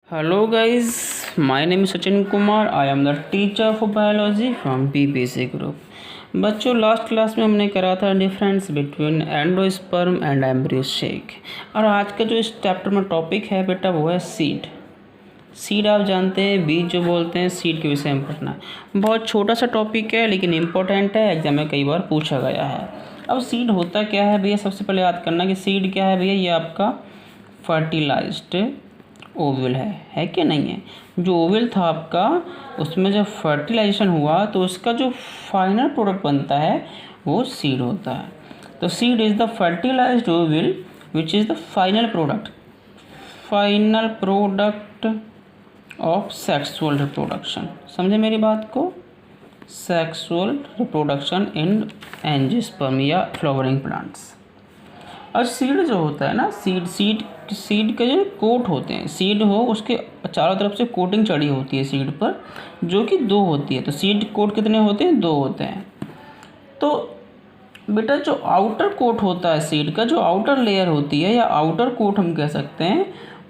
Hello guys, my name is Sachin Kumar. I am the teacher for biology from PPC group. बच्चों last class में हमने करा था difference between endosperm and embryo shake और आज का जो इस चैप्टर में टॉपिक है बेटा वो है सीड। सीड आप जानते हैं बीज जो बोलते हैं, सीड के विषय में पढ़ना। बहुत छोटा सा टॉपिक है लेकिन इम्पोर्टेंट है, एग्जाम में कई बार पूछा गया है। अब सीड होता क्या है भैया, सबसे पहले याद करना कि सीड क्या है भैया, ये आपका फर्टिलाइज्ड ओवल है कि नहीं है। जो ओवल था आपका उसमें जब फर्टिलाइजेशन हुआ तो उसका जो फाइनल प्रोडक्ट बनता है वो सीड होता है। तो seed is the fertilised ovule which is the final product of sexual reproduction. समझे मेरी बात को, सेक्सुअल रिप्रोडक्शन इन एंजियोस्पर्म या फ्लावरिंग प्लांट्स। और सीड जो होता है ना, सीड के जो कोट होते हैं, सीड हो उसके चारों तरफ से कोटिंग चढ़ी होती है सीड पर, जो कि 2 होती है। तो सीड कोट कितने होते हैं? 2 होते हैं। तो बेटा जो आउटर कोट होता है सीड का, जो आउटर लेयर होती है या आउटर कोट हम कह सकते हैं,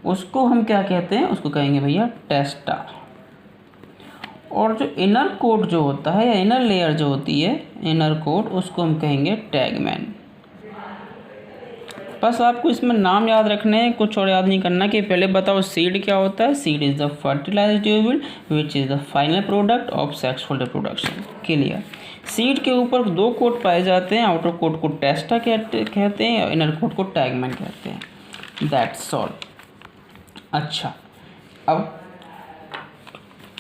उसको हम क्या कहते हैं? उसको कहेंगे भैया टेस्टा। और जो इनर कोट जो होता है या इनर लेयर जो होती है, इनर कोट, उसको हम कहेंगे टैगमैन। बस आपको इसमें नाम याद रखने हैं, कुछ और याद नहीं करना। कि पहले बताओ सीड क्या होता है। Seed is the fertilised ovule which is the final product of sexual reproduction. Clear. Seed के ऊपर 2 कोट पाए जाते हैं, आउटर कोट को टेस्टा कहते हैं और इनर कोट को टैगमैन कहते हैं। That's all. अच्छा, अब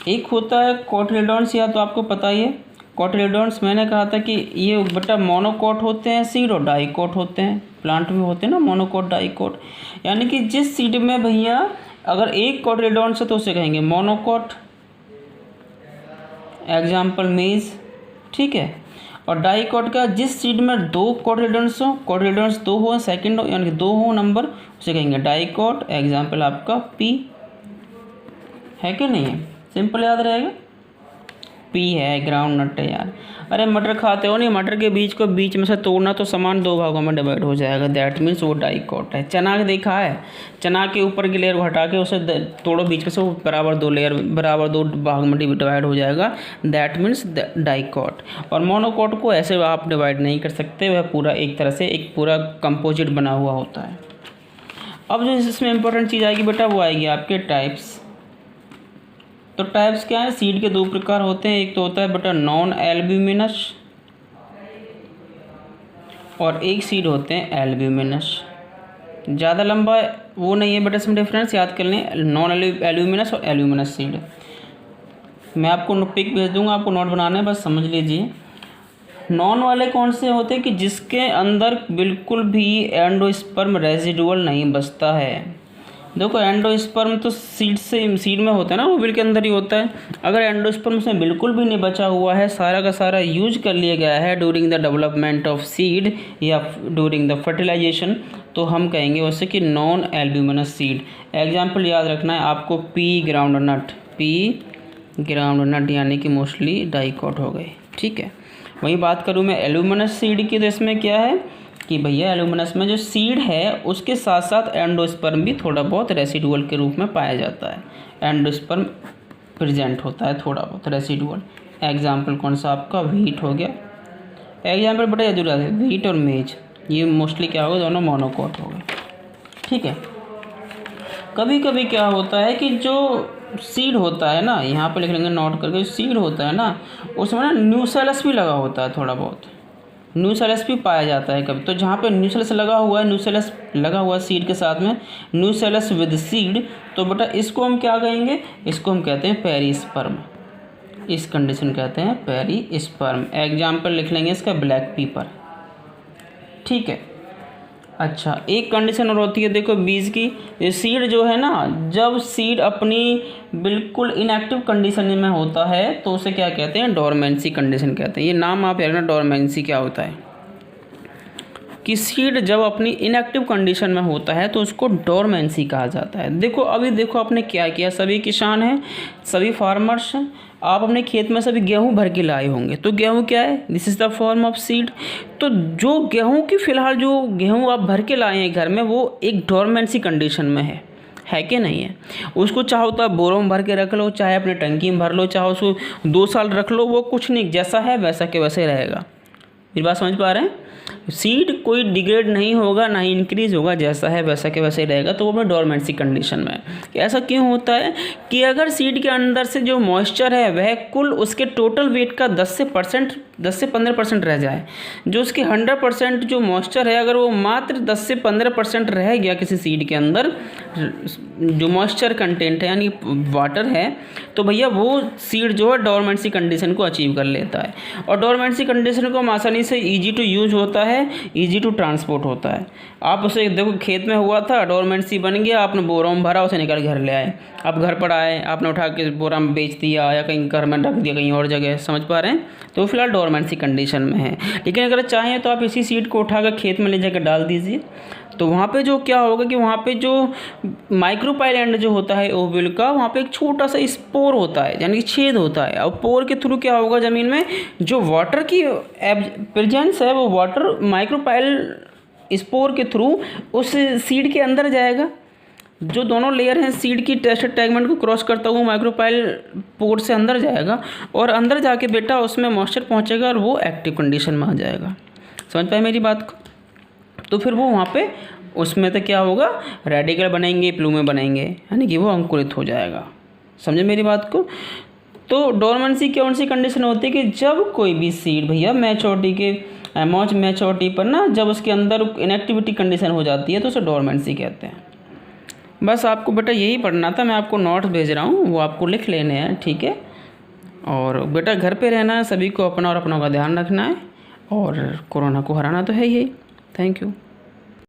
एक होता है कोटिलेडॉन्स, या तो आपको पता ही है कोटिलेडॉन्स। मैंने कहा था कि ये बेटा मोनोकोट होते हैं सीड और डाइकोट होते हैं। प्लांट में होते हैं ना मोनोकोट डाइकोट, यानी कि जिस सीड में भैया अगर एक कोटिलेडॉन्स है तो उसे कहेंगे मोनोकोट, एग्जाम्पल मेज, ठीक है। और डाइकोट का जिस सीड में 2 कोटिलेडॉन्स हो, कोटिलेडॉन्स 2 हो, सेकंड हो, यानी कि 2 हो नंबर, उसे कहेंगे डाइकोट, एग्जाम्पल आपका पी है कि नहीं है। सिंपल याद रहेगा, पी है, ग्राउंड नट है यार। अरे मटर खाते हो नहीं, मटर के बीज को बीच में से तोड़ना तो समान 2 भागों में डिवाइड हो जाएगा, दैट मीन्स वो डाइकोट है। चना देखा है, चना के ऊपर की लेयर को हटा के उसे तोड़ो बीच में से, वो बराबर 2 भाग में डिवाइड हो जाएगा, दैट मीन्स डाइकोट। और मोनोकोट को ऐसे आप डिवाइड नहीं कर सकते, वह पूरा एक तरह से एक पूरा कंपोजिट बना हुआ होता है। अब जो इसमें इंपॉर्टेंट चीज़ आएगी बेटा वो आएगी आपके टाइप्स। तो टाइप्स क्या है? सीड के 2 प्रकार होते हैं, एक तो होता है बेटा नॉन एल्ब्यूमिनस और एक सीड होते हैं एल्ब्यूमिनस। ज़्यादा लंबा वो नहीं है बेटा, इसमें डिफरेंस याद कर लें, नॉन एल्ब्यूमिनस और एल्ब्यूमिनस सीड। मैं आपको पिक भेज दूंगा, आपको नोट बनाना है, बस समझ लीजिए। नॉन वाले कौन से होते हैं? कि जिसके अंदर बिल्कुल भी एंडोस्पर्म रेजिडुअल नहीं बचता है। देखो एंडोस्पर्म तो सीड में होता है ना, ओवल के अंदर ही होता है। अगर एंडोस्पर्म उसमें बिल्कुल भी नहीं बचा हुआ है, सारा का सारा यूज कर लिया गया है during the development of seed या ड्यूरिंग द फर्टिलाइजेशन, तो हम कहेंगे उससे कि नॉन एल्ब्यूमिनस सीड। एग्जाम्पल याद रखना है आपको, पी ग्राउंड नट यानी कि मोस्टली डाइकोट हो गए, ठीक है। वही बात करूँ मैं एल्ब्यूमिनस सीड की, तो इसमें क्या है कि भैया एल्ब्यूमिनस में जो सीड है उसके साथ साथ एंडोस्पर्म भी थोड़ा बहुत रेसिडुअल के रूप में पाया जाता है। एंडोस्पर्म प्रेजेंट होता है थोड़ा बहुत रेसिडुअल। एग्जाम्पल कौन सा आपका? व्हीट हो गया। एग्जाम्पल बेटा जरूर है, व्हीट और मेज, ये मोस्टली क्या होगा, दोनों मोनोकोट हो गए, ठीक है। कभी कभी क्या होता है कि जो सीड होता है ना, यहाँ पर लिख लेंगे नोट करके, जो सीड होता है ना उसमें ना न्यूसेलस भी लगा होता है, थोड़ा बहुत न्यूसेलस भी पाया जाता है कभी। तो जहाँ पे न्यूसेलस लगा हुआ है सीड के साथ में, न्यूसेलस विद सीड, तो बेटा इसको हम क्या कहेंगे? इसको हम कहते हैं पेरिस्पर्म। इस कंडीशन कहते हैं पेरिस्पर्म। एग्जाम्पल लिख लेंगे इसका ब्लैक पीपर, ठीक है। अच्छा, एक कंडीशन और होती है देखो बीज की, ये सीड जो है ना, जब सीड अपनी बिल्कुल इनएक्टिव कंडीशन में होता है तो उसे क्या कहते हैं? डोरमेंसी कंडीशन कहते हैं। ये नाम आप याद रखना, डोरमेंसी क्या होता है कि सीड जब अपनी इनएक्टिव कंडीशन में होता है तो उसको डोरमेंसी कहा जाता है। देखो अभी देखो आपने क्या किया, सभी किसान हैं, सभी फार्मर्स हैं, आप अपने खेत में सभी गेहूं भर के लाए होंगे। तो गेहूं क्या है? This is the form of seed. तो जो गेहूं की फ़िलहाल जो गेहूं आप भर के लाए हैं घर में, वो एक डोरमेंसी कंडीशन में है है कि नहीं है। उसको चाहो तो आप बोरों में भर के रख लो, चाहे अपने टंकी में भर लो, चाहो उसको 2 साल रख लो, वो कुछ नहीं, जैसा है वैसा के वैसे रहेगा। मेरी बात समझ पा रहे हैं? सीड कोई डिग्रेड नहीं होगा, ना ही इंक्रीज होगा, जैसा है वैसा के वैसे ही रहेगा। तो वो अपने डोरमेंसी कंडीशन में है। ऐसा क्यों होता है कि अगर सीड के अंदर से जो मॉइस्चर है वह कुल उसके टोटल वेट का 10 से 15% रह जाए, जो उसके 100% जो मॉइस्चर है अगर वो मात्र 10 से 15% रह गया किसी सीड के अंदर, जो मॉइस्चर कंटेंट है यानी वाटर है, तो भैया वो सीड जो है डोरमेंसी कंडीशन को अचीव कर लेता है। और डोरमेंसी कंडीशन को आसानी से ईजी टू यूज होता है, ईजी टू ट्रांसपोर्ट होता है। आप उसे देखो, खेत में हुआ था, डोरमेंसी बन गया, आपने बोरा में भरा, उसे निकल घर ले आए, आप घर पर आए, आपने उठा के बोरा में बेच दिया या कहीं घर में रख दिया कहीं और जगह, समझ पा रहे हैं? तो फिलहाल डोरमेंसी कंडीशन में है। लेकिन अगर चाहें तो आप इसी सीड को उठाकर खेत में ले जाकर डाल दीजिए, तो वहाँ पे जो क्या होगा कि वहाँ पे जो माइक्रोपाइल एंड जो होता है ओव्यूल का, वहाँ पे एक छोटा सा स्पोर होता है, यानी कि छेद होता है। और पोर के थ्रू क्या होगा, ज़मीन में जो वाटर की प्रेजेंस है वो वाटर माइक्रोपाइल स्पोर के थ्रू उस सीड के अंदर जाएगा। जो दोनों लेयर हैं सीड की टेस्टेड टैगमेंट को क्रॉस करता हुआ माइक्रोपाइल पोर से अंदर जाएगा, और अंदर जाके बेटा उसमें मॉइस्चर पहुँचेगा और वो एक्टिव कंडीशन में आ जाएगा। समझ पाए मेरी बात को? तो फिर वो वहाँ पे उसमें तो क्या होगा, रेडिकल बनेंगे, प्लूमे बनेंगे, यानी कि वो अंकुरित हो जाएगा। समझे मेरी बात को? तो डोरमेंसी कौन सी कंडीशन होती है कि जब कोई भी सीड भैया मैच्योरिटी के मैच्योरिटी पर ना, जब उसके अंदर इनएक्टिविटी कंडीशन हो जाती है तो उसे डोरमेंसी कहते हैं। बस आपको बेटा यही पढ़ना था, मैं आपको नोट्स भेज रहा हूँ, वो आपको लिख लेने हैं, ठीक है? और बेटा घर पे रहना है, सभी को अपना और अपनों का ध्यान रखना है, और कोरोना को हराना तो है ही। Thank you.